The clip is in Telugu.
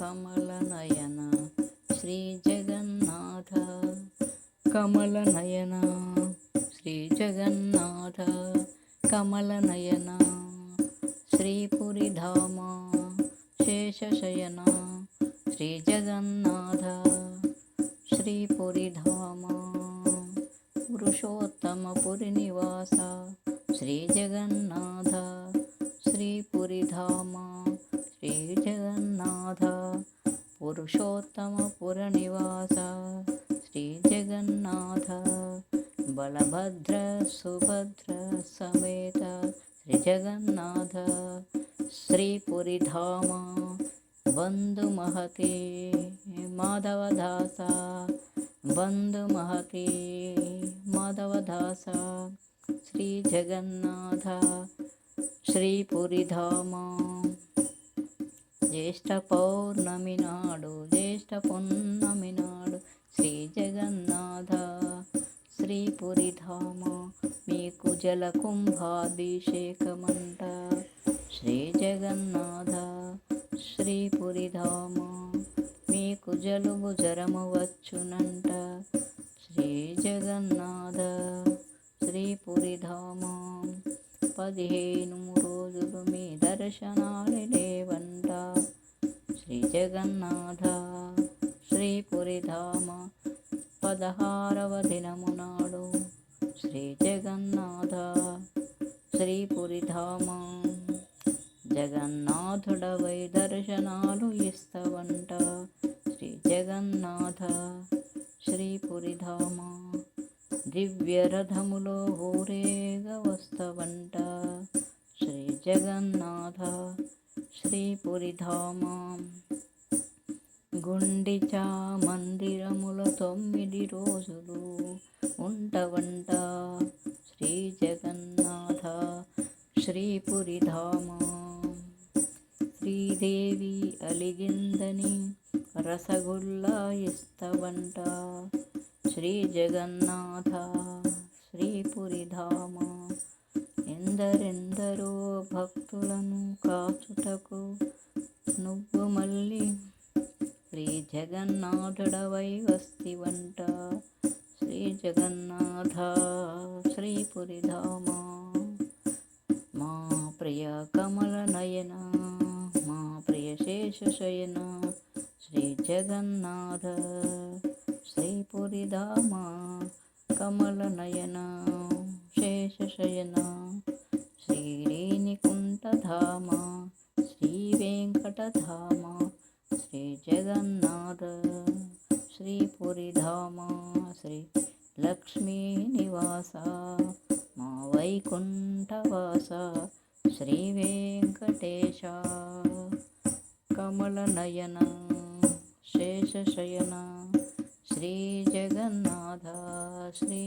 కమలనయన శ్రీ జగన్నాథ కమలనయన శ్రీ జగన్నాథ కమలనయన శ్రీపురిధామ శేషశయన శ్రీ జగన్నాథ శ్రీపురిధామ పురుషోత్తమపురి నివాస శ్రీ జగన్నాథ శ్రీపురిధామ శ్రీ జగన్నాథ పురుషోత్తమపుర నివాస శ్రీ జగన్నాథ బలభద్ర సుభద్ర సమేత శ్రీ జగన్నాథ శ్రీపురిధామ బంధు మహతి మాధవదాస బంధు మహతి మాధవదాస శ్రీ జగన్నాథ శ్రీపురిధామ జ్యేష్ఠ పౌర్ణమి నాడు జ్యేష్ఠ పున్నమి నాడు శ్రీ జగన్నాథ శ్రీపురిధామ మీకు జలకుంభాభిషేకమంట శ్రీ జగన్నాథ శ్రీపురిధామ మీకు జలుబు జ్వరము వచ్చునంట శ్రీ జగన్నాథ శ్రీపురిధామ 15 రోజులు మీ దర్శనాలు లేవంట శ్రీ జగన్నాథ శ్రీపురిధామ 16వ దినము నాడు శ్రీ జగన్నాథ శ్రీపురిధామ జగన్నాథుడవై దర్శనాలు ఇస్తవంట శ్రీ జగన్నాథ శ్రీపురిధామ దివ్యరథములో ఊరేగ వస్తవంట శ్రీ జగన్నాథ శ్రీపురిధామ గుండిచా మందిరముల 9 రోజులు ఉంటవంట శ్రీ జగన్నాథ శ్రీపురిధామ శ్రీదేవి అలిగిందని రసగుల్లా ఇస్తవంట శ్రీ జగన్నాథ శ్రీపురిధామ ఎందరెందరో భక్తులను కాచుటకు నువ్వు మళ్ళీ శ్రీ జగన్నాథుడవై వస్తివంట శ్రీ జగన్నాథ శ్రీపురిధామ మా ప్రియ కమలనయన మా ప్రియ శేషశయన శ్రీ జగన్నాథ శ్రీపురిధామ కమలనయన శేషశయన శ్రీరేణికుంఠధామ శ్రీ వెంకటధామ శ్రీ జగన్నాథ శ్రీపురిధామ శ్రీ లక్ష్మీ నివాస మా వైకుంఠవాస శ్రీ వెంకటేశ కమలనయన శేషశయన శ్రీ జగన్నాథ శ్రీ